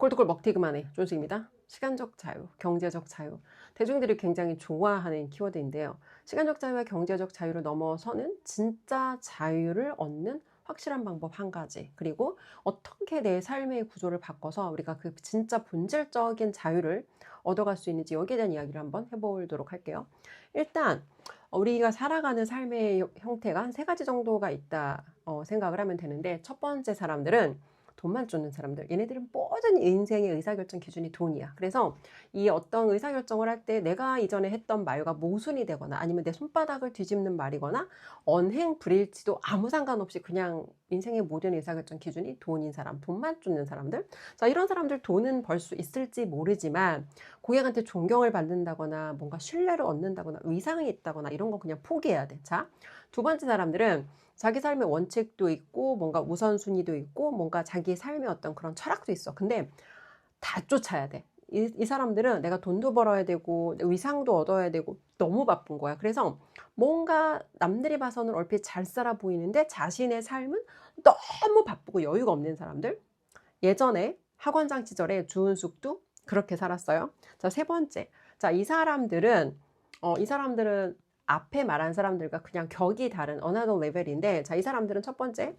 콜드콜 먹튀 그만해. 존식입니다. 시간적 자유, 경제적 자유. 대중들이 굉장히 좋아하는 키워드인데요. 시간적 자유와 경제적 자유를 넘어서는 진짜 자유를 얻는 확실한 방법 한 가지. 그리고 어떻게 내 삶의 구조를 바꿔서 우리가 그 진짜 본질적인 자유를 얻어갈 수 있는지 여기에 대한 이야기를 한번 해보도록 할게요. 일단 우리가 살아가는 삶의 형태가 한 세 가지 정도가 있다 생각을 하면 되는데, 첫 번째 사람들은 돈만 쫓는 사람들. 얘네들은 모든 인생의 의사결정 기준이 돈이야. 그래서 이 어떤 의사결정을 할 때 내가 이전에 했던 말과 모순이 되거나 아니면 내 손바닥을 뒤집는 말이거나 언행불일치도 아무 상관없이 그냥 인생의 모든 의사결정 기준이 돈인 사람, 돈만 쫓는 사람들. 자, 이런 사람들 돈은 벌 수 있을지 모르지만 고객한테 존경을 받는다거나 뭔가 신뢰를 얻는다거나 위상이 있다거나 이런 거 그냥 포기해야 돼. 자, 두 번째 사람들은 자기 삶의 원칙도 있고 뭔가 우선순위도 있고 뭔가 자기 삶의 어떤 그런 철학도 있어. 근데 다 쫓아야 돼. 이 사람들은 내가 돈도 벌어야 되고 위상도 얻어야 되고 너무 바쁜 거야. 그래서 뭔가 남들이 봐서는 얼핏 잘 살아 보이는데 자신의 삶은 너무 바쁘고 여유가 없는 사람들. 예전에 학원장 시절에 주은숙도 그렇게 살았어요. 자, 세 번째. 자, 이 사람들은 앞에 말한 사람들과 그냥 격이 다른 another level인데, 자, 이 사람들은 첫 번째,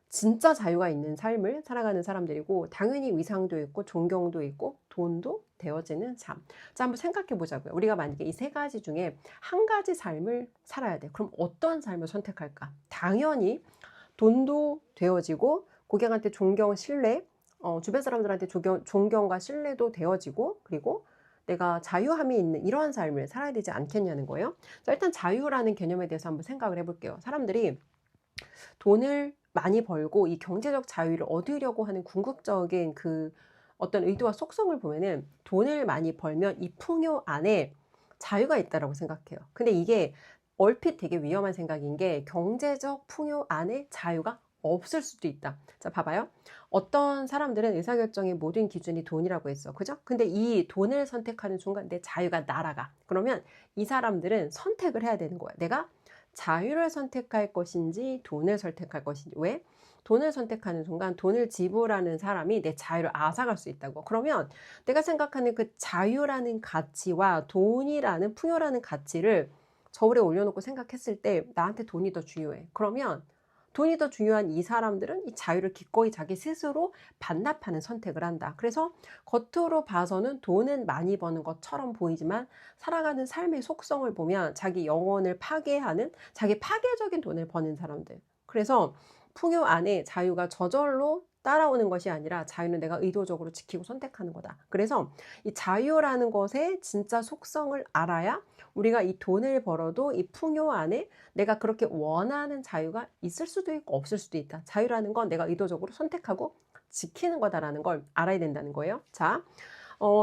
진짜 자유가 있는 삶을 살아가는 사람들이고, 당연히 위상도 있고, 존경도 있고, 돈도 되어지는 삶. 자, 한번 생각해 보자고요. 우리가 만약에 이 세 가지 중에 한 가지 삶을 살아야 돼. 그럼 어떤 삶을 선택할까? 당연히 돈도 되어지고, 고객한테 존경, 신뢰, 주변 사람들한테 존경과 신뢰도 되어지고, 그리고 내가 자유함이 있는 이러한 삶을 살아야 되지 않겠냐는 거예요. 자, 일단 자유라는 개념에 대해서 한번 생각을 해볼게요. 사람들이 돈을 많이 벌고 이 경제적 자유를 얻으려고 하는 궁극적인 그 어떤 의도와 속성을 보면은 돈을 많이 벌면 이 풍요 안에 자유가 있다라고 생각해요. 근데 이게 얼핏 되게 위험한 생각인 게 경제적 풍요 안에 자유가 없을 수도 있다. 자, 봐봐요. 어떤 사람들은 의사결정의 모든 기준이 돈이라고 했어. 그죠? 근데 이 돈을 선택하는 순간 내 자유가 날아가. 그러면 이 사람들은 선택을 해야 되는 거야. 내가 자유를 선택할 것인지 돈을 선택할 것인지. 왜? 돈을 선택하는 순간 돈을 지불하는 사람이 내 자유를 앗아갈 수 있다고. 그러면 내가 생각하는 그 자유라는 가치와 돈이라는 풍요라는 가치를 저울에 올려놓고 생각했을 때 나한테 돈이 더 중요해. 그러면 돈이 더 중요한 이 사람들은 이 자유를 기꺼이 자기 스스로 반납하는 선택을 한다. 그래서 겉으로 봐서는 돈은 많이 버는 것처럼 보이지만 살아가는 삶의 속성을 보면 자기 영혼을 파괴하는 자기 파괴적인 돈을 버는 사람들. 그래서 풍요 안에 자유가 저절로 따라오는 것이 아니라 자유는 내가 의도적으로 지키고 선택하는 거다. 그래서 이 자유라는 것의 진짜 속성을 알아야 우리가 이 돈을 벌어도 이 풍요 안에 내가 그렇게 원하는 자유가 있을 수도 있고 없을 수도 있다. 자유라는 건 내가 의도적으로 선택하고 지키는 거다라는 걸 알아야 된다는 거예요. 자,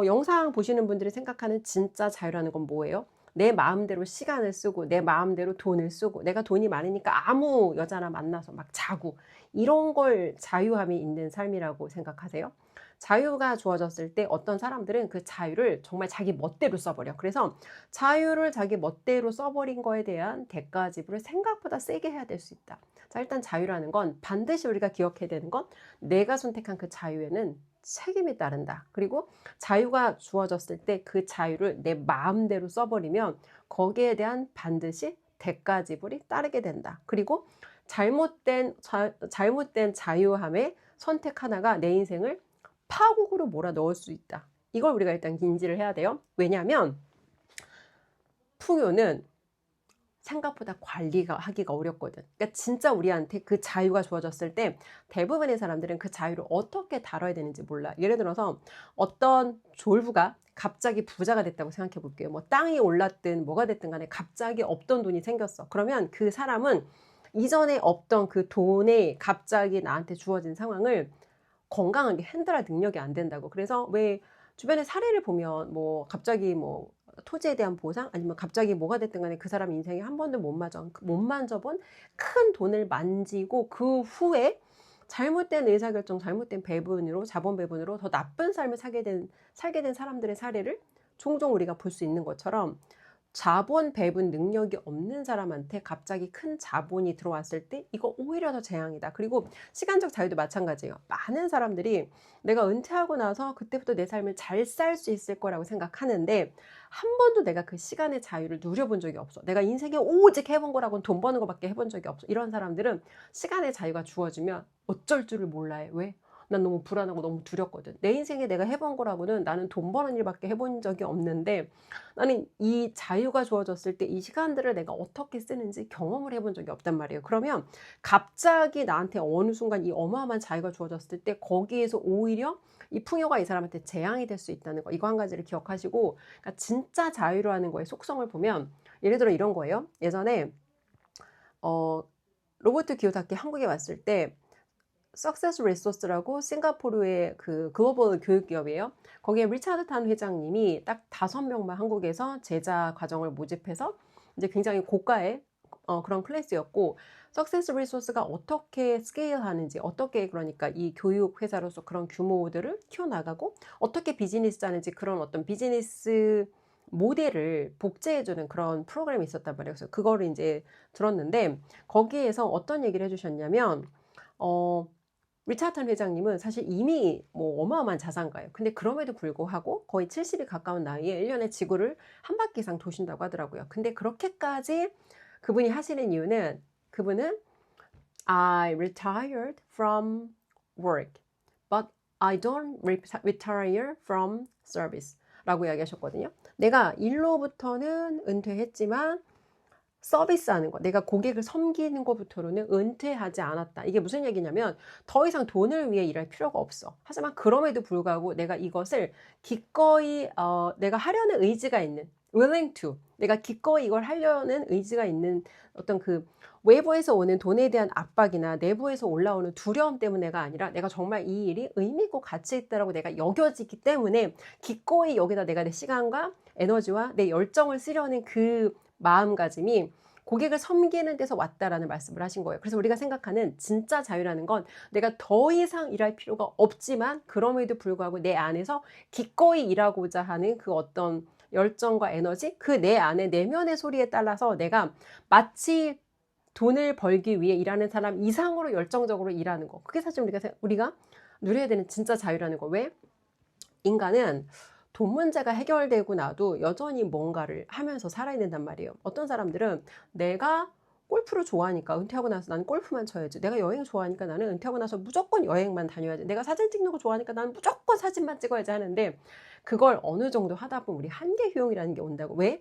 영상 보시는 분들이 생각하는 진짜 자유라는 건 뭐예요? 내 마음대로 시간을 쓰고 내 마음대로 돈을 쓰고 내가 돈이 많으니까 아무 여자나 만나서 막 자고 이런 걸 자유함이 있는 삶이라고 생각하세요? 자유가 주어졌을 때 어떤 사람들은 그 자유를 정말 자기 멋대로 써버려. 그래서 자유를 자기 멋대로 써버린 거에 대한 대가 지불을 생각보다 세게 해야 될 수 있다. 자, 일단 자유라는 건 반드시 우리가 기억해야 되는 건 내가 선택한 그 자유에는 책임이 따른다. 그리고 자유가 주어졌을 때 그 자유를 내 마음대로 써버리면 거기에 대한 반드시 대가 지불이 따르게 된다. 그리고 잘못된 자유함의 선택 하나가 내 인생을 파국으로 몰아넣을 수 있다. 이걸 우리가 일단 인지를 해야 돼요. 왜냐하면 풍요는 생각보다 관리가 하기가 어렵거든. 그러니까 진짜 우리한테 그 자유가 주어졌을 때 대부분의 사람들은 그 자유를 어떻게 다뤄야 되는지 몰라. 예를 들어서 어떤 졸부가 갑자기 부자가 됐다고 생각해 볼게요. 뭐 땅이 올랐든 뭐가 됐든 간에 갑자기 없던 돈이 생겼어. 그러면 그 사람은 이전에 없던 그 돈에 갑자기 나한테 주어진 상황을 건강하게 핸들할 능력이 안 된다고. 그래서 왜 주변의 사례를 보면 뭐 갑자기 뭐 토지에 대한 보상 아니면 갑자기 뭐가 됐든 간에 그 사람 인생에 한 번도 못 만져본 큰 돈을 만지고 그 후에 잘못된 의사결정, 잘못된 배분으로 자본 배분으로 더 나쁜 삶을 살게 된 사람들의 사례를 종종 우리가 볼 수 있는 것처럼 자본 배분 능력이 없는 사람한테 갑자기 큰 자본이 들어왔을 때 이거 오히려 더 재앙이다. 그리고 시간적 자유도 마찬가지예요. 많은 사람들이 내가 은퇴하고 나서 그때부터 내 삶을 잘 살 수 있을 거라고 생각하는데 한 번도 내가 그 시간의 자유를 누려본 적이 없어. 내가 인생에 오직 해본 거라고는 돈 버는 거밖에 해본 적이 없어. 이런 사람들은 시간의 자유가 주어지면 어쩔 줄을 몰라 해. 왜? 난 너무 불안하고 너무 두렵거든. 내 인생에 내가 해본 거라고는 나는 돈 버는 일밖에 해본 적이 없는데 나는 이 자유가 주어졌을 때 이 시간들을 내가 어떻게 쓰는지 경험을 해본 적이 없단 말이에요. 그러면 갑자기 나한테 어느 순간 이 어마어마한 자유가 주어졌을 때 거기에서 오히려 이 풍요가 이 사람한테 재앙이 될 수 있다는 거. 이거 한 가지를 기억하시고, 그러니까 진짜 자유라는 거의 속성을 보면 예를 들어 이런 거예요. 예전에 로버트 기요사키 한국에 왔을 때 석세스 리소스라고 싱가포르의 그 글로벌 교육 기업이에요. 거기에 리차드 탄 회장님이 딱 5명만 한국에서 제자 과정을 모집해서 이제 굉장히 고가의 그런 클래스였고, 석세스 리소스가 어떻게 스케일 하는지, 어떻게 그러니까 이 교육 회사로서 그런 규모들을 키워나가고 어떻게 비즈니스 하는지 그런 어떤 비즈니스 모델을 복제해주는 그런 프로그램이 있었단 말이에요. 그래서 그거를 이제 들었는데 거기에서 어떤 얘기를 해주셨냐면 리차턴 회장님은 사실 이미 뭐 어마어마한 자산가예요. 근데 그럼에도 불구하고 거의 70이 가까운 나이에 1년에 지구를 한 바퀴 이상 도신다고 하더라고요. 근데 그렇게까지 그분이 하시는 이유는 그분은 I retired from work, but I don't retire from service 라고 이야기하셨거든요. 내가 일로부터는 은퇴했지만 서비스하는 거, 내가 고객을 섬기는 것부터는 은퇴하지 않았다. 이게 무슨 얘기냐면 더 이상 돈을 위해 일할 필요가 없어. 하지만 그럼에도 불구하고 내가 이것을 기꺼이 내가 하려는 의지가 있는 willing to, 내가 기꺼이 이걸 하려는 의지가 있는 어떤 그 외부에서 오는 돈에 대한 압박이나 내부에서 올라오는 두려움 때문에가 아니라 내가 정말 이 일이 의미 있고 가치 있다라고 내가 여겨지기 때문에 기꺼이 여기다 내가 내 시간과 에너지와 내 열정을 쓰려는 그 마음가짐이 고객을 섬기는 데서 왔다라는 말씀을 하신 거예요. 그래서 우리가 생각하는 진짜 자유라는 건 내가 더 이상 일할 필요가 없지만 그럼에도 불구하고 내 안에서 기꺼이 일하고자 하는 그 어떤 열정과 에너지, 그 내 안에 내면의 소리에 따라서 내가 마치 돈을 벌기 위해 일하는 사람 이상으로 열정적으로 일하는 거. 그게 사실 우리가 누려야 되는 진짜 자유라는 거. 왜? 인간은 돈 문제가 해결되고 나도 여전히 뭔가를 하면서 살아야 된단 말이에요. 어떤 사람들은 내가 골프를 좋아하니까 은퇴하고 나서 나는 골프만 쳐야지. 내가 여행 좋아하니까 나는 은퇴하고 나서 무조건 여행만 다녀야지. 내가 사진 찍는 거 좋아하니까 나는 무조건 사진만 찍어야지 하는데 그걸 어느 정도 하다 보면 우리 한계 효용이라는 게 온다고. 왜?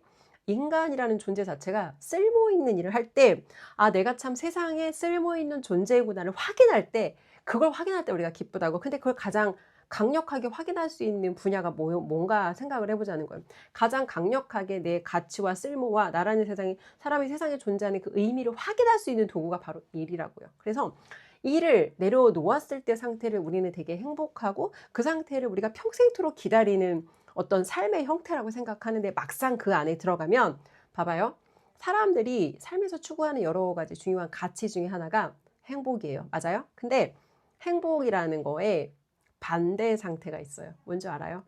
인간이라는 존재 자체가 쓸모있는 일을 할 때, 아, 내가 참 세상에 쓸모있는 존재구나를 확인할 때, 그걸 확인할 때 우리가 기쁘다고. 근데 그걸 가장 강력하게 확인할 수 있는 분야가 뭔가 생각을 해보자는 거예요. 가장 강력하게 내 가치와 쓸모와 나라는 세상에, 사람이 세상에 존재하는 그 의미를 확인할 수 있는 도구가 바로 일이라고요. 그래서 일을 내려놓았을 때 상태를 우리는 되게 행복하고 그 상태를 우리가 평생토록 기다리는 어떤 삶의 형태라고 생각하는데 막상 그 안에 들어가면 봐봐요. 사람들이 삶에서 추구하는 여러 가지 중요한 가치 중에 하나가 행복이에요. 맞아요? 근데 행복이라는 거에 반대 상태가 있어요. 뭔지 알아요?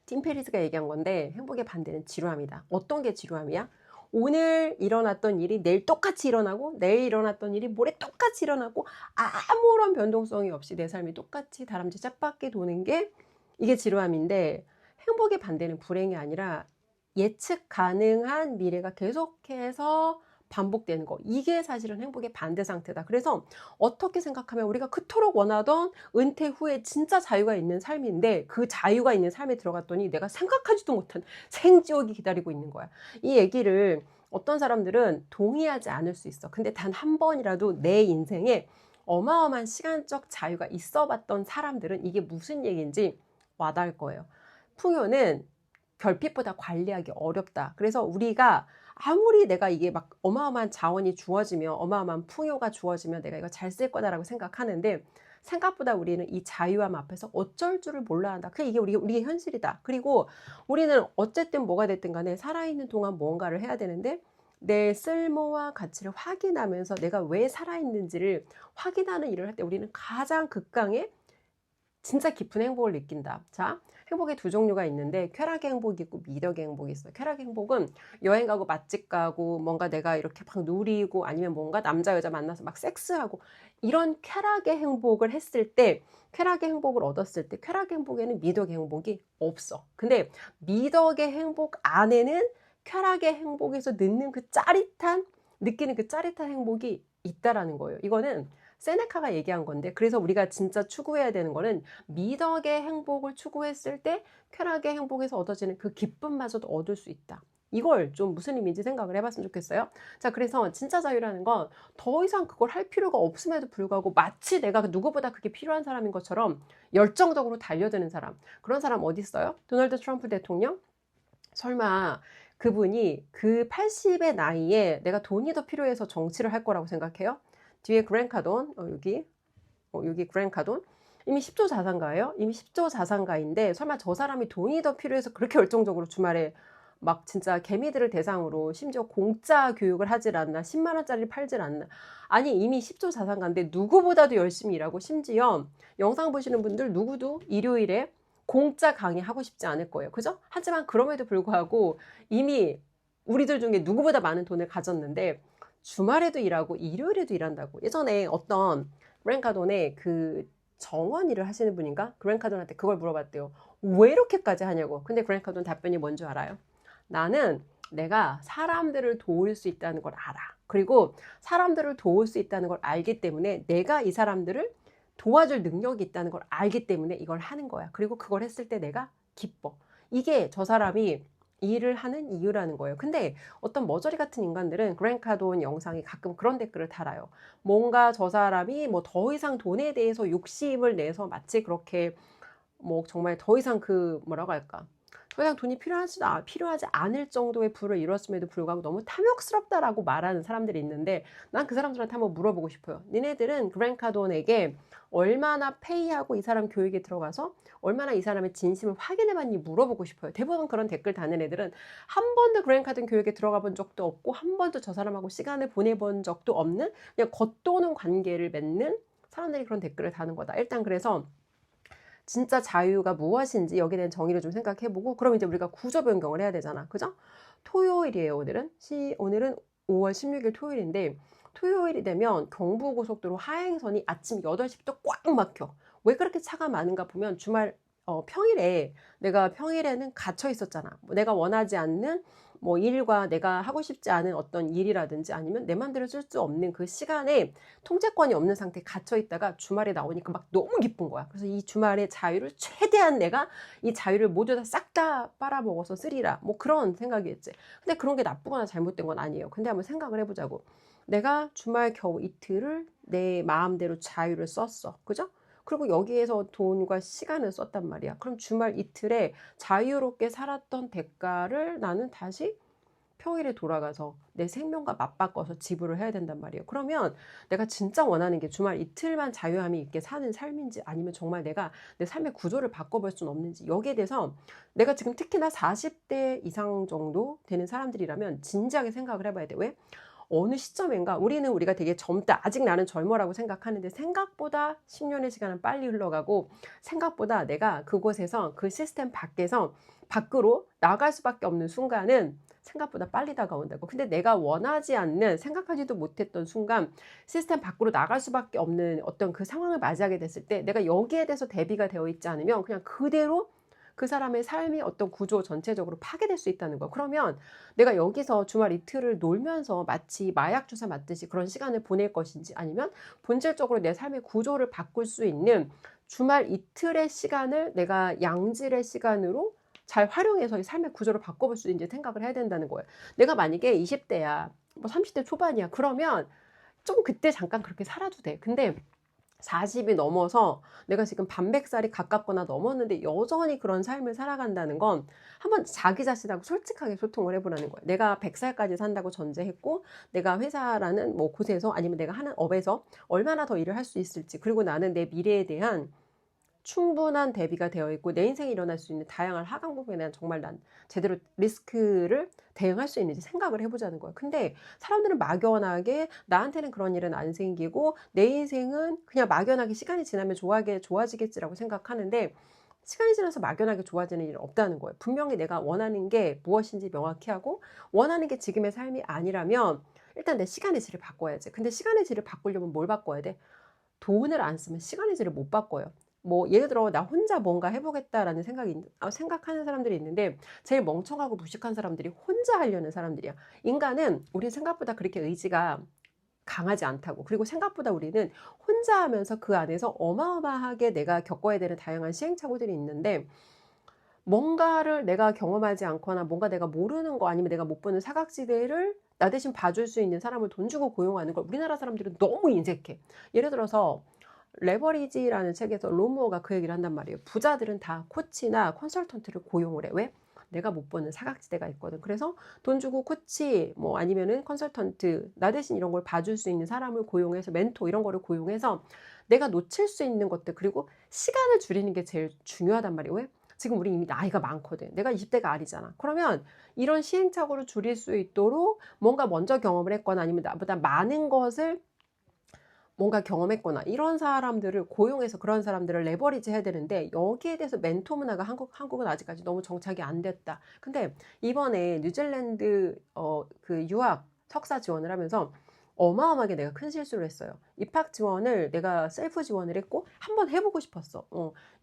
팀 페리스가 얘기한 건데 행복의 반대는 지루함이다. 어떤 게 지루함이야? 오늘 일어났던 일이 내일 똑같이 일어나고 내일 일어났던 일이 모레 똑같이 일어나고 아무런 변동성이 없이 내 삶이 똑같이 다람쥐 짝밖에 도는 게 이게 지루함인데 행복의 반대는 불행이 아니라 예측 가능한 미래가 계속해서 반복되는 거. 이게 사실은 행복의 반대 상태다. 그래서 어떻게 생각하면 우리가 그토록 원하던 은퇴 후에 진짜 자유가 있는 삶인데 그 자유가 있는 삶에 들어갔더니 내가 생각하지도 못한 생지옥이 기다리고 있는 거야. 이 얘기를 어떤 사람들은 동의하지 않을 수 있어. 근데 단 한 번이라도 내 인생에 어마어마한 시간적 자유가 있어 봤던 사람들은 이게 무슨 얘기인지 와닿을 거예요. 풍요는 별빛보다 관리하기 어렵다. 그래서 우리가 아무리 내가 이게 막 어마어마한 자원이 주어지면 어마어마한 풍요가 주어지면 내가 이거 잘 쓸 거다라고 생각하는데 생각보다 우리는 이 자유함 앞에서 어쩔 줄을 몰라 한다. 그게 이게 우리의 현실이다. 그리고 우리는 어쨌든 뭐가 됐든 간에 살아있는 동안 뭔가를 해야 되는데 내 쓸모와 가치를 확인하면서 내가 왜 살아있는지를 확인하는 일을 할 때 우리는 가장 극강의 진짜 깊은 행복을 느낀다. 자, 행복의 두 종류가 있는데 쾌락의 행복이 있고 미덕의 행복이 있어요. 쾌락의 행복은 여행 가고 맛집 가고 뭔가 내가 이렇게 막 누리고 아니면 뭔가 남자 여자 만나서 막 섹스하고 이런 쾌락의 행복을 했을 때, 쾌락의 행복을 얻었을 때 쾌락의 행복에는 미덕의 행복이 없어. 근데 미덕의 행복 안에는 쾌락의 행복에서 느끼는 그 짜릿한 행복이 있다라는 거예요. 이거는 세네카가 얘기한 건데, 그래서 우리가 진짜 추구해야 되는 거는 미덕의 행복을 추구했을 때 쾌락의 행복에서 얻어지는 그 기쁨마저도 얻을 수 있다. 이걸 좀 무슨 의미인지 생각을 해봤으면 좋겠어요. 자, 그래서 진짜 자유라는 건 더 이상 그걸 할 필요가 없음에도 불구하고 마치 내가 누구보다 그게 필요한 사람인 것처럼 열정적으로 달려드는 사람. 그런 사람 어디 있어요? 도널드 트럼프 대통령? 설마 그분이 그 80의 나이에 내가 돈이 더 필요해서 정치를 할 거라고 생각해요? 뒤에 그랜카돈, 여기 그랜카돈. 이미 10조 자산가예요? 이미 10조 자산가인데 설마 저 사람이 돈이 더 필요해서 그렇게 열정적으로 주말에 막 진짜 개미들을 대상으로 심지어 공짜 교육을 하질 않나, 10만 원짜리를 팔질 않나. 아니, 이미 10조 자산가인데 누구보다도 열심히 일하고, 심지어 영상 보시는 분들 누구도 일요일에 공짜 강의하고 싶지 않을 거예요. 그죠? 하지만 그럼에도 불구하고 이미 우리들 중에 누구보다 많은 돈을 가졌는데 주말에도 일하고 일요일에도 일한다고. 예전에 어떤 그랜카돈의 그 정원 일을 하시는 분인가? 그랜카돈한테 그걸 물어봤대요. 왜 이렇게까지 하냐고. 근데 그랜카돈 답변이 뭔지 알아요? 나는 내가 사람들을 도울 수 있다는 걸 알아. 그리고 사람들을 도울 수 있다는 걸 알기 때문에 내가 이 사람들을 도와줄 능력이 있다는 걸 알기 때문에 이걸 하는 거야. 그리고 그걸 했을 때 내가 기뻐. 이게 저 사람이 일을 하는 이유라는 거예요. 근데 어떤 머저리 같은 인간들은 그랜카돈 영상이 가끔 그런 댓글을 달아요. 뭔가 저 사람이 뭐 더 이상 돈에 대해서 욕심을 내서 마치 그렇게 뭐 정말 더 이상 그 뭐라고 할까, 더 이상 돈이 필요하지 않을 정도의 부를 이뤘음에도 불구하고 너무 탐욕스럽다라고 말하는 사람들이 있는데, 난 그 사람들한테 한번 물어보고 싶어요. 니네들은 그랜카돈에게 얼마나 페이하고 이 사람 교육에 들어가서 얼마나 이 사람의 진심을 확인해봤니 물어보고 싶어요. 대부분 그런 댓글 다는 애들은 한 번도 그랜카돈 교육에 들어가 본 적도 없고 한 번도 저 사람하고 시간을 보내본 적도 없는 그냥 겉도는 관계를 맺는 사람들이 그런 댓글을 다는 거다. 일단 그래서 진짜 자유가 무엇인지 여기에 대한 정의를 좀 생각해보고, 그럼 이제 우리가 구조 변경을 해야 되잖아. 그죠? 토요일이에요, 오늘은. 오늘은 5월 16일 토요일인데, 토요일이 되면 경부고속도로 하행선이 아침 8시부터 꽉 막혀. 왜 그렇게 차가 많은가 보면 주말, 평일에, 내가 평일에는 갇혀 있었잖아. 내가 원하지 않는 뭐 일과 내가 하고 싶지 않은 어떤 일이라든지 아니면 내 맘대로 쓸 수 없는 그 시간에 통제권이 없는 상태에 갇혀 있다가 주말에 나오니까 막 너무 기쁜 거야. 그래서 이 주말의 자유를 최대한 내가 이 자유를 모두 다 싹 다 빨아먹어서 쓰리라. 뭐 그런 생각이었지. 근데 그런 게 나쁘거나 잘못된 건 아니에요. 근데 한번 생각을 해보자고. 내가 주말 겨우 이틀을 내 마음대로 자유를 썼어. 그죠? 그리고 여기에서 돈과 시간을 썼단 말이야. 그럼 주말 이틀에 자유롭게 살았던 대가를 나는 다시 평일에 돌아가서 내 생명과 맞바꿔서 지불을 해야 된단 말이에요. 그러면 내가 진짜 원하는 게 주말 이틀만 자유함이 있게 사는 삶인지, 아니면 정말 내가 내 삶의 구조를 바꿔볼 수는 없는지, 여기에 대해서 내가 지금 특히나 40대 이상 정도 되는 사람들이라면 진지하게 생각을 해봐야 돼. 왜? 어느 시점인가 우리가 되게 젊다, 아직 나는 젊어라고 생각하는데 생각보다 10년의 시간은 빨리 흘러가고, 생각보다 내가 그곳에서 그 시스템 밖으로 나갈 수밖에 없는 순간은 생각보다 빨리 다가온다고. 근데 내가 원하지 않는, 생각하지도 못했던 순간 시스템 밖으로 나갈 수밖에 없는 어떤 그 상황을 맞이하게 됐을 때 내가 여기에 대해서 대비가 되어 있지 않으면 그냥 그대로 그 사람의 삶이 어떤 구조 전체적으로 파괴될 수 있다는 거야. 그러면 내가 여기서 주말 이틀을 놀면서 마치 마약 주사 맞듯이 그런 시간을 보낼 것인지, 아니면 본질적으로 내 삶의 구조를 바꿀 수 있는 주말 이틀의 시간을 내가 양질의 시간으로 잘 활용해서 이 삶의 구조를 바꿔볼 수 있는지 생각을 해야 된다는 거예요. 내가 만약에 20대야, 뭐 30대 초반이야, 그러면 좀 그때 잠깐 그렇게 살아도 돼. 근데 40이 넘어서 내가 지금 반백살이 가깝거나 넘었는데 여전히 그런 삶을 살아간다는 건 한번 자기 자신하고 솔직하게 소통을 해보라는 거예요. 내가 100살까지 산다고 전제했고, 내가 회사라는 뭐 곳에서 아니면 내가 하는 업에서 얼마나 더 일을 할 수 있을지, 그리고 나는 내 미래에 대한 충분한 대비가 되어 있고 내 인생에 일어날 수 있는 다양한 하강 부분에 대한 정말 난 제대로 리스크를 대응할 수 있는지 생각을 해 보자는 거야. 근데 사람들은 막연하게 '나한테는 그런 일은 안 생기고 내 인생은 그냥 막연하게 시간이 지나면 좋아지겠지.'라고 생각하는데 시간이 지나서 막연하게 좋아지는 일은 없다는 거예요. 분명히 내가 원하는 게 무엇인지 명확히 하고 원하는 게 지금의 삶이 아니라면 일단 내 시간의 질을 바꿔야지. 근데 시간의 질을 바꾸려면 뭘 바꿔야 돼? 돈을 안 쓰면 시간의 질을 못 바꿔요. 뭐 예를 들어 '나 혼자 뭔가 해 보겠다.'라는 생각하는 사람들이 있는데 제일 멍청하고 무식한 사람들이 혼자 하려는 사람들이야. 인간은 우리 생각보다 그렇게 의지가 강하지 않다고. 그리고 생각보다 우리는 혼자 하면서 그 안에서 어마어마하게 내가 겪어야 되는 다양한 시행착오들이 있는데 뭔가를 내가 경험하지 않거나 뭔가 내가 모르는 거 아니면 내가 못 보는 사각지대를 나 대신 봐줄 수 있는 사람을 돈 주고 고용하는 걸 우리나라 사람들은 너무 인색해. 예를 들어서 레버리지라는 책에서 로무어가 그 얘기를 한단 말이에요. 부자들은 다 코치나 컨설턴트를 고용을 해. 왜? 내가 못 보는 사각지대가 있거든. 그래서 돈 주고 코치 뭐 아니면은 컨설턴트 나 대신 이런 걸 봐줄 수 있는 사람을 고용해서 멘토 이런 거를 고용해서 내가 놓칠 수 있는 것들 그리고 시간을 줄이는 게 제일 중요하단 말이에요. 왜? 지금 우리 이미 나이가 많거든. 내가 20대가 아니잖아. 그러면 이런 시행착오를 줄일 수 있도록 뭔가 먼저 경험을 했거나 아니면 나보다 많은 것을 뭔가 경험했거나 이런 사람들을 고용해서 그런 사람들을 레버리지 해야 되는데 여기에 대해서 멘토 문화가 한국은 아직까지 너무 정착이 안 됐다. 근데 이번에 뉴질랜드 그 유학 석사 지원을 하면서 어마어마하게 내가 큰 실수를 했어요. 입학 지원을 내가 셀프 지원을 했고 한번 해보고 싶었어.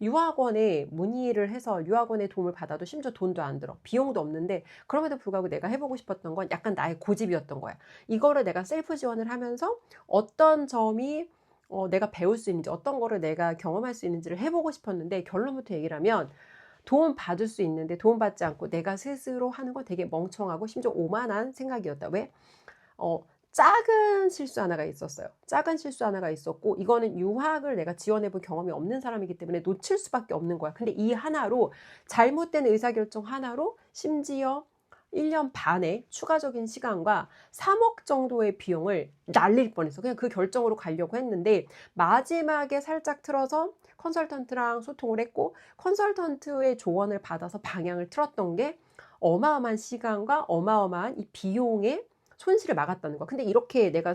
유학원에 문의를 해서 유학원의 도움을 받아도 심지어 돈도 안 들어. 비용도 없는데 그럼에도 불구하고 내가 해보고 싶었던 건 약간 나의 고집이었던 거야. 이거를 내가 셀프 지원을 하면서 어떤 점이 내가 배울 수 있는지 어떤 거를 내가 경험할 수 있는지를 해보고 싶었는데 결론부터 얘기를 하면 도움 받을 수 있는데 도움 받지 않고 내가 스스로 하는 건 되게 멍청하고 심지어 오만한 생각이었다. 왜? 작은 실수 하나가 있었어요. 작은 실수 하나가 있었고 이거는 유학을 내가 지원해 볼 경험이 없는 사람이기 때문에 놓칠 수밖에 없는 거야. 근데 이 하나로 잘못된 의사결정 하나로 심지어 1년 반의 추가적인 시간과 3억 정도의 비용을 날릴 뻔했어. 그냥 그 결정으로 가려고 했는데 마지막에 살짝 틀어서 컨설턴트랑 소통을 했고 컨설턴트의 조언을 받아서 방향을 틀었던 게 어마어마한 시간과 어마어마한 이 비용의 손실을 막았다는 거야. 근데 이렇게 내가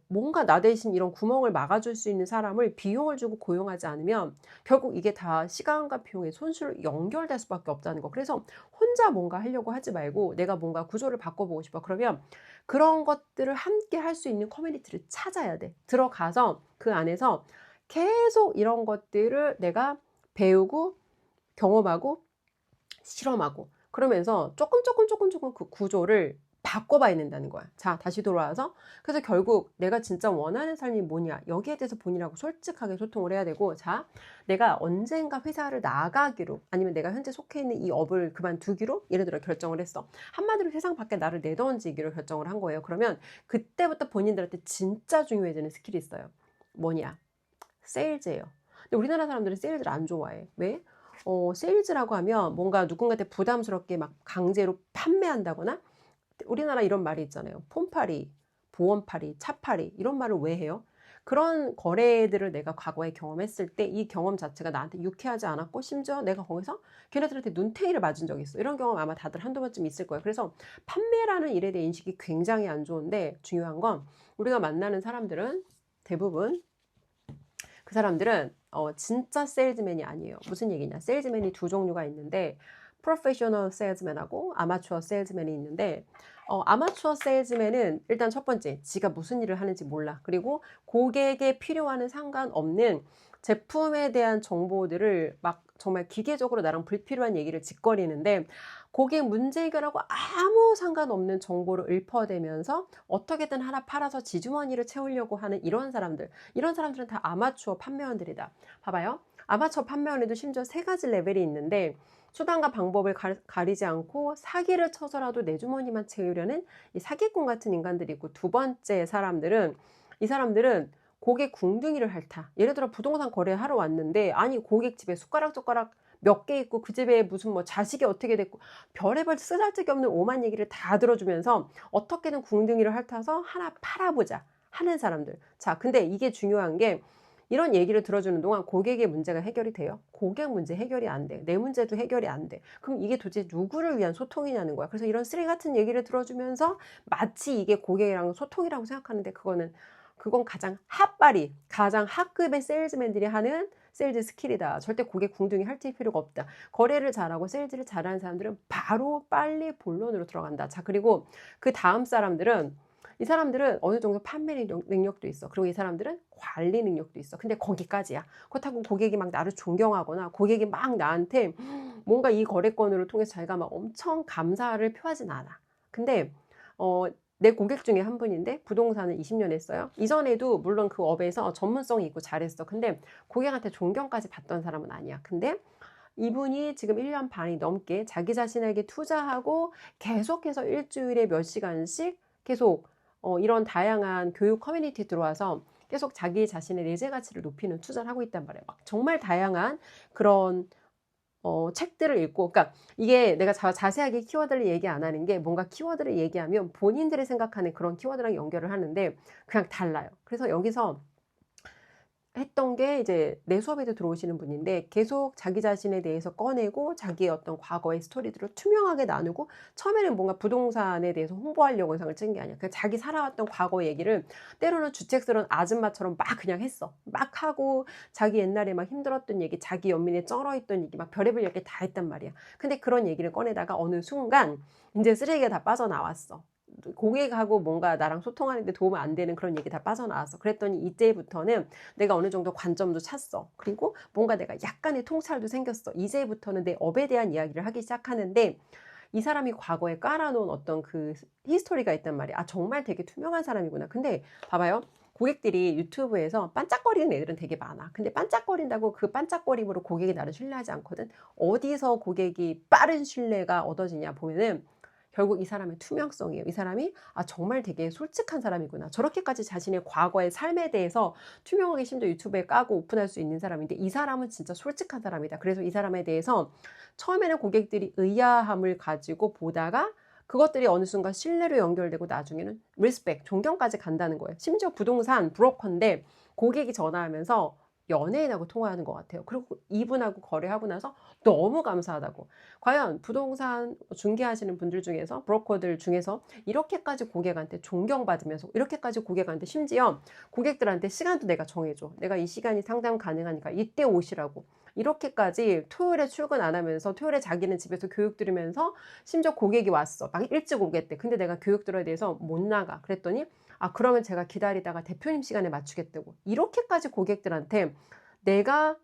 뭔가 나 대신 이런 구멍을 막아줄 수 있는 사람을 비용을 주고 고용하지 않으면 결국 이게 다 시간과 비용의 손실로 연결될 수밖에 없다는 거. 그래서 혼자 뭔가 하려고 하지 말고 내가 뭔가 구조를 바꿔보고 싶어. 그러면 그런 것들을 함께 할 수 있는 커뮤니티를 찾아야 돼. 들어가서 그 안에서 계속 이런 것들을 내가 배우고 경험하고 실험하고 그러면서 조금 그 구조를 바꿔봐야 된다는 거야. 자, 다시 돌아와서 그래서 결국 내가 진짜 원하는 삶이 뭐냐 여기에 대해서 본인하고 솔직하게 소통을 해야 되고 자, 내가 언젠가 회사를 나가기로 아니면 내가 현재 속해 있는 이 업을 그만두기로 예를 들어 결정을 했어. 한마디로 세상 밖에 나를 내던지기로 결정을 한 거예요. 그러면 그때부터 본인들한테 진짜 중요해지는 스킬이 있어요. 뭐냐? 세일즈예요. 근데 우리나라 사람들은 세일즈를 안 좋아해. 왜? 세일즈라고 하면 뭔가 누군가한테 부담스럽게 막 강제로 판매한다거나 우리나라 이런 말이 있잖아요. 폰팔이, 보험팔이, 차팔이 이런 말을 왜 해요? 그런 거래들을 내가 과거에 경험했을 때 이 경험 자체가 나한테 유쾌하지 않았고 심지어 내가 거기서 걔네들한테 눈탱이를 맞은 적이 있어. 이런 경험 아마 다들 한두 번쯤 있을 거예요. 그래서 판매라는 일에 대한 인식이 굉장히 안 좋은데 중요한 건 우리가 만나는 사람들은 대부분 그 사람들은 진짜 세일즈맨이 아니에요. 무슨 얘기냐? 세일즈맨이 두 종류가 있는데 프로페셔널 세일즈맨하고 아마추어 세일즈맨이 있는데 아마추어 세일즈맨은 일단 첫 번째 지가 무슨 일을 하는지 몰라. 그리고 고객에 필요와는 상관없는 제품에 대한 정보들을 막 정말 기계적으로 나랑 불필요한 얘기를 짓거리는데 고객 문제 해결하고 아무 상관없는 정보를 읊어대면서 어떻게든 하나 팔아서 지주머니를 채우려고 하는 이런 사람들은 다 아마추어 판매원들이다. 봐봐요. 아마추어 판매원에도 심지어 세 가지 레벨이 있는데 수단과 방법을 가리지 않고 사기를 쳐서라도 내 주머니만 채우려는 이 사기꾼 같은 인간들이 있고 두 번째 사람들은 이 사람들은 고객 궁둥이를 핥아. 예를 들어 부동산 거래하러 왔는데 아니 고객 집에 숟가락 몇 개 있고 그 집에 무슨 뭐 자식이 어떻게 됐고 별의별 쓰잘데기 없는 오만 얘기를 다 들어주면서 어떻게든 궁둥이를 핥아서 하나 팔아보자 하는 사람들. 자, 근데 이게 중요한 게 이런 얘기를 들어주는 동안 고객의 문제가 해결이 돼요? 고객 문제 해결이 안 돼. 내 문제도 해결이 안 돼. 그럼 이게 도대체 누구를 위한 소통이냐는 거야. 그래서 이런 쓰레기 같은 얘기를 들어주면서 마치 이게 고객이랑 소통이라고 생각하는데 그건 가장 핫바리, 가장 핫급의 세일즈맨들이 하는 세일즈 스킬이다. 절대 고객 궁둥이 핥을 필요가 없다. 거래를 잘하고 세일즈를 잘하는 사람들은 바로 빨리 본론으로 들어간다. 자, 그리고 그 다음 사람들은 이 사람들은 어느 정도 판매 능력도 있어. 그리고 이 사람들은 관리 능력도 있어. 근데 거기까지야. 그렇다고 고객이 막 나를 존경하거나 고객이 막 나한테 뭔가 이 거래건으로 통해서 자기가 막 엄청 감사를 표하진 않아. 근데 내 고객 중에 한 분인데 부동산을 20년 했어요. 이전에도 물론 그 업에서 전문성이 있고 잘했어. 근데 고객한테 존경까지 받던 사람은 아니야. 근데 이분이 지금 1년 반이 넘게 자기 자신에게 투자하고 계속해서 일주일에 몇 시간씩 계속 이런 다양한 교육 커뮤니티 들어와서 계속 자기 자신의 내재 가치를 높이는 투자를 하고 있단 말이에요. 막 정말 다양한 그런 책들을 읽고, 그러니까 이게 내가 자세하게 키워드를 얘기 안 하는 게 뭔가 키워드를 얘기하면 본인들이 생각하는 그런 키워드랑 연결을 하는데 그냥 달라요. 그래서 여기서 했던 게 이제 내 수업에도 들어오시는 분인데 계속 자기 자신에 대해서 꺼내고 자기의 어떤 과거의 스토리들을 투명하게 나누고 처음에는 뭔가 부동산에 대해서 홍보하려고 영상을 찍은 게 아니야. 그냥 자기 살아왔던 과거 얘기를 때로는 주책스러운 아줌마처럼 막 그냥 했어. 막 하고 자기 옛날에 막 힘들었던 얘기, 자기 연민에 쩔어있던 얘기 막 별의별 얘기 다 했단 말이야. 근데 그런 얘기를 꺼내다가 어느 순간 이제 쓰레기가 다 빠져나왔어. 고객하고 뭔가 나랑 소통하는데 도움 안 되는 그런 얘기 다 빠져나왔어. 그랬더니 이제부터는 내가 어느 정도 관점도 찼어. 그리고 뭔가 내가 약간의 통찰도 생겼어. 이제부터는 내 업에 대한 이야기를 하기 시작하는데 이 사람이 과거에 깔아놓은 어떤 그 히스토리가 있단 말이야. 아, 정말 되게 투명한 사람이구나. 근데 봐봐요. 고객들이 유튜브에서 반짝거리는 애들은 되게 많아. 근데 반짝거린다고 그 반짝거림으로 고객이 나를 신뢰하지 않거든. 어디서 고객이 빠른 신뢰가 얻어지냐 보면은 결국 이 사람의 투명성이에요. 이 사람이 정말 되게 솔직한 사람이구나. 저렇게까지 자신의 과거의 삶에 대해서 투명하게 심지어 유튜브에 까고 오픈할 수 있는 사람인데 이 사람은 진짜 솔직한 사람이다. 그래서 이 사람에 대해서 처음에는 고객들이 의아함을 가지고 보다가 그것들이 어느 순간 신뢰로 연결되고 나중에는 리스펙, 존경까지 간다는 거예요. 심지어 부동산 브로커인데 고객이 전화하면서 연예인하고 통화하는 것 같아요. 그리고 이분하고 거래하고 나서 너무 감사하다고. 과연 부동산 중개하시는 분들 중에서 브로커들 중에서 이렇게까지 고객한테 존경받으면서 이렇게까지 고객한테 심지어 고객들한테 시간도 내가 정해줘. 내가 이 시간이 상담 가능하니까 이때 오시라고. 이렇게까지 토요일에 출근 안 하면서 토요일에 자기는 집에서 교육 들으면서 심지어 고객이 왔어. 막 일찍 오겠대. 근데 내가 교육 들어야 돼서 못 나가. 그랬더니 그러면 제가 기다리다가 대표님 시간에 맞추겠다고. 이렇게까지 고객들한테 내가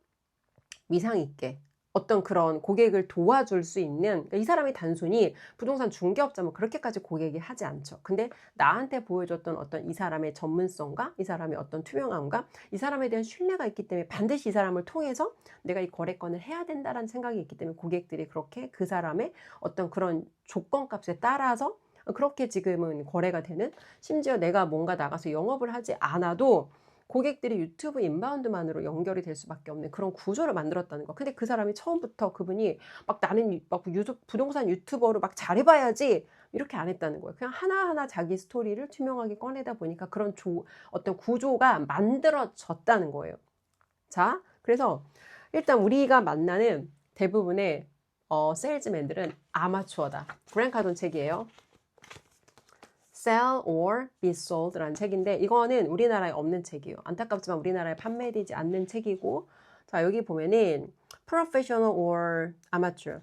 위상 있게 어떤 그런 고객을 도와줄 수 있는, 그러니까 이 사람이 단순히 부동산 중개업자면 그렇게까지 고객이 하지 않죠. 근데 나한테 보여줬던 어떤 이 사람의 전문성과 이 사람의 어떤 투명함과 이 사람에 대한 신뢰가 있기 때문에 반드시 이 사람을 통해서 내가 이 거래건을 해야 된다라는 생각이 있기 때문에 고객들이 그렇게 그 사람의 어떤 그런 조건값에 따라서 그렇게 지금은 거래가 되는, 심지어 내가 뭔가 나가서 영업을 하지 않아도 고객들이 유튜브 인바운드만으로 연결이 될 수밖에 없는 그런 구조를 만들었다는 거. 근데 그 사람이 처음부터 그분이 막 나는 막 부동산 유튜버로 막 잘해봐야지 이렇게 안 했다는 거예요. 그냥 하나하나 자기 스토리를 투명하게 꺼내다 보니까 그런 어떤 구조가 만들어졌다는 거예요. 자, 그래서 일단 우리가 만나는 대부분의 세일즈맨들은 아마추어다. 그랜트 카돈 책이에요. Sell or be Sold라는 책인데 이거는 우리나라에 없는 책이에요. 안타깝지만 우리나라에 판매되지 않는 책이고, 자 여기 보면은 Professional or Amateur.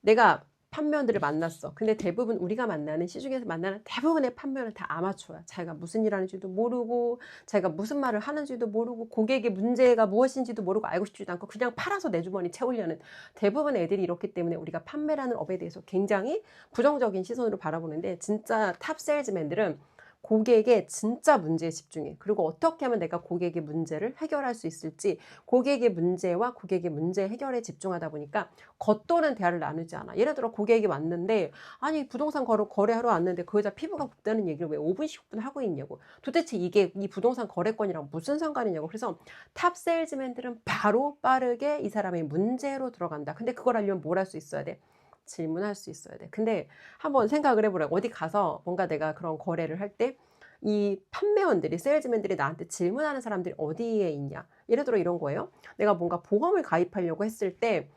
내가 판매원들을 만났어. 근데 대부분 우리가 만나는 시중에서 만나는 대부분의 판매원은 다 아마추어야. 자기가 무슨 일 하는지도 모르고 자기가 무슨 말을 하는지도 모르고 고객의 문제가 무엇인지도 모르고 알고 싶지도 않고 그냥 팔아서 내 주머니 채우려는 대부분의 애들이 이렇기 때문에 우리가 판매라는 업에 대해서 굉장히 부정적인 시선으로 바라보는데, 진짜 탑 세일즈맨들은 고객의 진짜 문제에 집중해. 그리고 어떻게 하면 내가 고객의 문제를 해결할 수 있을지, 고객의 문제와 고객의 문제 해결에 집중하다 보니까 겉도는 대화를 나누지 않아. 예를 들어 고객이 왔는데 아니 부동산 거래하러 왔는데 그 여자 피부가 붓다는 얘기를 왜 5분 10분 하고 있냐고. 도대체 이게 이 부동산 거래권이랑 무슨 상관이냐고. 그래서 탑 세일즈맨들은 바로 빠르게 이 사람의 문제로 들어간다. 근데 그걸 하려면 뭘 할 수 있어야 돼? 질문할 수 있어야 돼. 근데 한번 생각을 해보라고. 어디 가서 뭔가 내가 그런 거래를 할 때 이 판매원들이 세일즈맨들이 나한테 질문하는 사람들이 어디에 있냐. 예를 들어 이런 거예요. 내가 뭔가 보험을 가입하려고 했을 때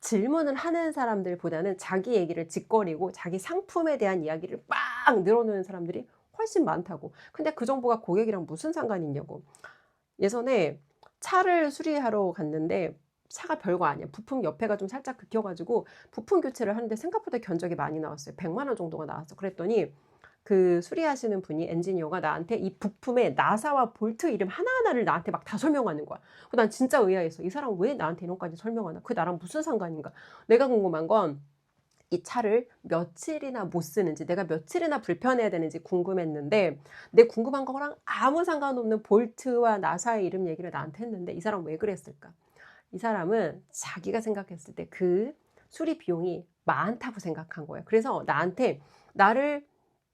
질문을 하는 사람들보다는 자기 얘기를 짓거리고 자기 상품에 대한 이야기를 빡 늘어놓는 사람들이 훨씬 많다고. 근데 그 정보가 고객이랑 무슨 상관이 있냐고. 예전에 차를 수리하러 갔는데 차가 별거 아니야. 부품 옆에가 좀 살짝 긁혀가지고 부품 교체를 하는데 생각보다 견적이 많이 나왔어요. 100만 원 정도가 나왔어. 그랬더니 그 수리하시는 분이 엔지니어가 나한테 이 부품의 나사와 볼트 이름 하나하나를 나한테 막 다 설명하는 거야. 난 진짜 의아했어. 이 사람 왜 나한테 이런 것까지 설명하나? 그게 나랑 무슨 상관인가? 내가 궁금한 건 이 차를 며칠이나 못 쓰는지, 내가 며칠이나 불편해야 되는지 궁금했는데, 내 궁금한 거랑 아무 상관없는 볼트와 나사의 이름 얘기를 나한테 했는데 이 사람 왜 그랬을까? 이 사람은 자기가 생각했을 때 그 수리 비용이 많다고 생각한 거예요. 그래서 나한테 나를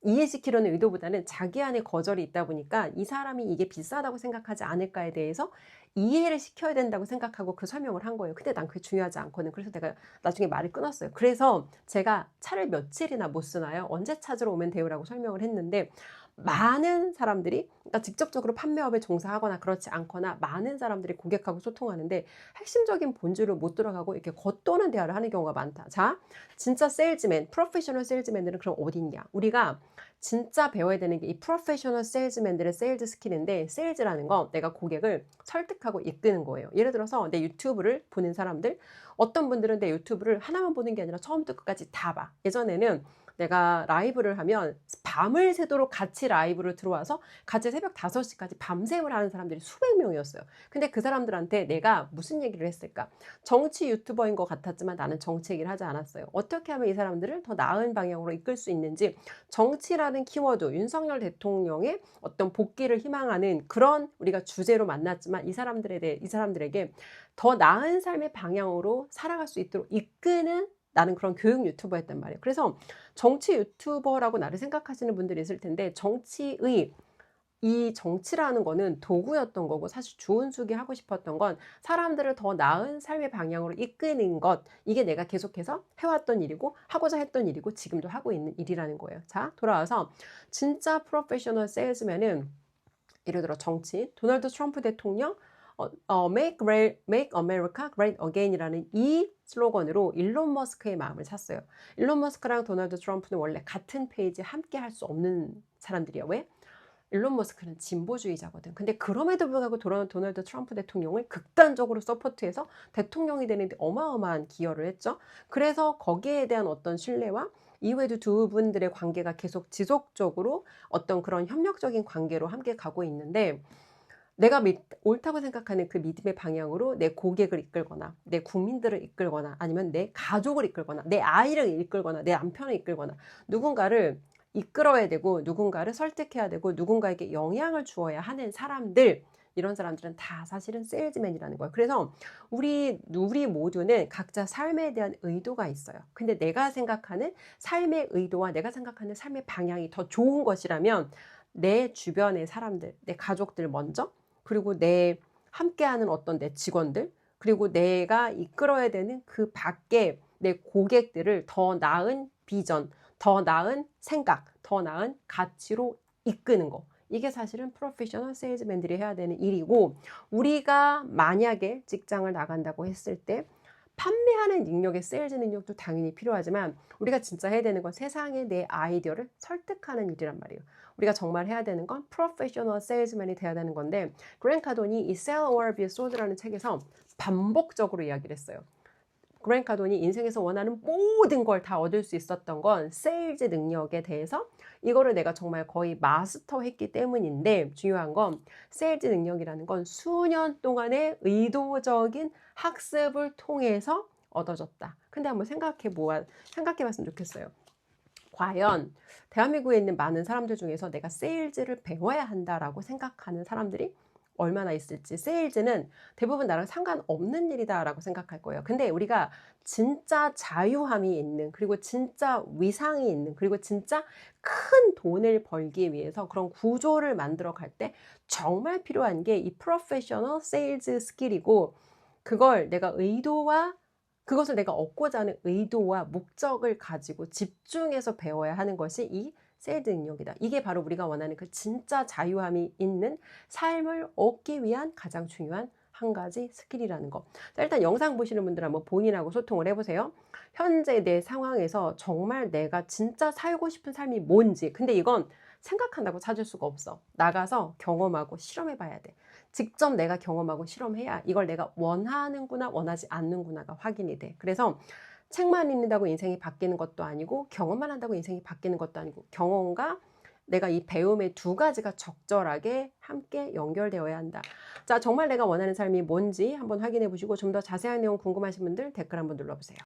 이해시키려는 의도보다는 자기 안에 거절이 있다 보니까 이 사람이 이게 비싸다고 생각하지 않을까에 대해서 이해를 시켜야 된다고 생각하고 그 설명을 한 거예요. 근데 난 그게 중요하지 않거든. 그래서 내가 나중에 말을 끊었어요. 그래서 제가 차를 며칠이나 못 쓰나요? 언제 찾으러 오면 돼요라고 설명을 했는데, 많은 사람들이, 그러니까 직접적으로 판매업에 종사하거나 그렇지 않거나 많은 사람들이 고객하고 소통하는데 핵심적인 본질을 못 들어가고 이렇게 겉도는 대화를 하는 경우가 많다. 자, 진짜 세일즈맨, 프로페셔널 세일즈맨들은 그럼 어디 있냐? 우리가 진짜 배워야 되는 게 이 프로페셔널 세일즈맨들의 세일즈 스킬인데, 세일즈라는 건 내가 고객을 설득하고 이끄는 거예요. 예를 들어서 내 유튜브를 보는 사람들, 어떤 분들은 내 유튜브를 하나만 보는 게 아니라 처음부터 끝까지 다 봐. 예전에는 내가 라이브를 하면 밤을 새도록 같이 라이브를 들어와서 같이 새벽 5시까지 밤샘을 하는 사람들이 수백 명이었어요. 근데 그 사람들한테 내가 무슨 얘기를 했을까? 정치 유튜버인 것 같았지만 나는 정치 얘기를 하지 않았어요. 어떻게 하면 이 사람들을 더 나은 방향으로 이끌 수 있는지, 정치라는 키워드, 윤석열 대통령의 어떤 복귀를 희망하는 그런 우리가 주제로 만났지만 이 사람들에게 더 나은 삶의 방향으로 살아갈 수 있도록 이끄는, 나는 그런 교육 유튜버였단 말이에요. 그래서 정치 유튜버라고 나를 생각하시는 분들이 있을 텐데, 이 정치라는 거는 도구였던 거고, 사실 주은숙이 하고 싶었던 건 사람들을 더 나은 삶의 방향으로 이끄는 것. 이게 내가 계속해서 해왔던 일이고 하고자 했던 일이고 지금도 하고 있는 일이라는 거예요. 자, 돌아와서 진짜 프로페셔널 세일즈맨은 예를 들어 정치, 도널드 트럼프 대통령 make America Great Again이라는 이 슬로건으로 일론 머스크의 마음을 샀어요. 일론 머스크랑 도널드 트럼프는 원래 같은 페이지에 함께 할 수 없는 사람들이야. 왜? 일론 머스크는 진보주의자거든. 근데 그럼에도 불구하고 도널드 트럼프 대통령을 극단적으로 서포트해서 대통령이 되는데 어마어마한 기여를 했죠. 그래서 거기에 대한 어떤 신뢰와 이후에도 두 분들의 관계가 계속 지속적으로 어떤 그런 협력적인 관계로 함께 가고 있는데, 내가 옳다고 생각하는 그 믿음의 방향으로 내 고객을 이끌거나 내 국민들을 이끌거나 아니면 내 가족을 이끌거나 내 아이를 이끌거나 내 남편을 이끌거나 누군가를 이끌어야 되고 누군가를 설득해야 되고 누군가에게 영향을 주어야 하는 사람들, 이런 사람들은 다 사실은 세일즈맨이라는 거예요. 그래서 우리 모두는 각자 삶에 대한 의도가 있어요. 근데 내가 생각하는 삶의 의도와 내가 생각하는 삶의 방향이 더 좋은 것이라면 내 주변의 사람들, 내 가족들 먼저, 그리고 내 함께하는 어떤 내 직원들, 그리고 내가 이끌어야 되는 그 밖에 내 고객들을 더 나은 비전, 더 나은 생각, 더 나은 가치로 이끄는 거. 이게 사실은 프로페셔널 세일즈맨들이 해야 되는 일이고, 우리가 만약에 직장을 나간다고 했을 때 판매하는 능력의 세일즈 능력도 당연히 필요하지만 우리가 진짜 해야 되는 건 세상에 내 아이디어를 설득하는 일이란 말이에요. 우리가 정말 해야 되는 건 프로페셔널 세일즈맨이 돼야 되는 건데, 그랜 카돈이 이 Sell or Be Sold라는 책에서 반복적으로 이야기를 했어요. 그랜 카돈이 인생에서 원하는 모든 걸 다 얻을 수 있었던 건 세일즈 능력에 대해서 이거를 내가 정말 거의 마스터했기 때문인데, 중요한 건 세일즈 능력이라는 건 수년 동안의 의도적인 학습을 통해서 얻어졌다. 근데 한번 생각해봤으면 좋겠어요. 과연 대한민국에 있는 많은 사람들 중에서 내가 세일즈를 배워야 한다라고 생각하는 사람들이 얼마나 있을지. 세일즈는 대부분 나랑 상관없는 일이다라고 생각할 거예요. 근데 우리가 진짜 자유함이 있는, 그리고 진짜 위상이 있는, 그리고 진짜 큰 돈을 벌기 위해서 그런 구조를 만들어 갈 때 정말 필요한 게 이 프로페셔널 세일즈 스킬이고, 그것을 내가 얻고자 하는 의도와 목적을 가지고 집중해서 배워야 하는 것이 이 셀드 능력이다. 이게 바로 우리가 원하는 그 진짜 자유함이 있는 삶을 얻기 위한 가장 중요한 한 가지 스킬이라는 거. 자, 일단 영상 보시는 분들 한번 본인하고 소통을 해보세요. 현재 내 상황에서 정말 내가 진짜 살고 싶은 삶이 뭔지. 근데 이건 생각한다고 찾을 수가 없어. 나가서 경험하고 실험해 봐야 돼. 직접 내가 경험하고 실험해야 이걸 내가 원하는구나 원하지 않는구나가 확인이 돼. 그래서 책만 읽는다고 인생이 바뀌는 것도 아니고 경험만 한다고 인생이 바뀌는 것도 아니고 경험과 내가 이 배움의 두 가지가 적절하게 함께 연결되어야 한다. 자, 정말 내가 원하는 삶이 뭔지 한번 확인해 보시고 좀 더 자세한 내용 궁금하신 분들 댓글 한번 눌러보세요.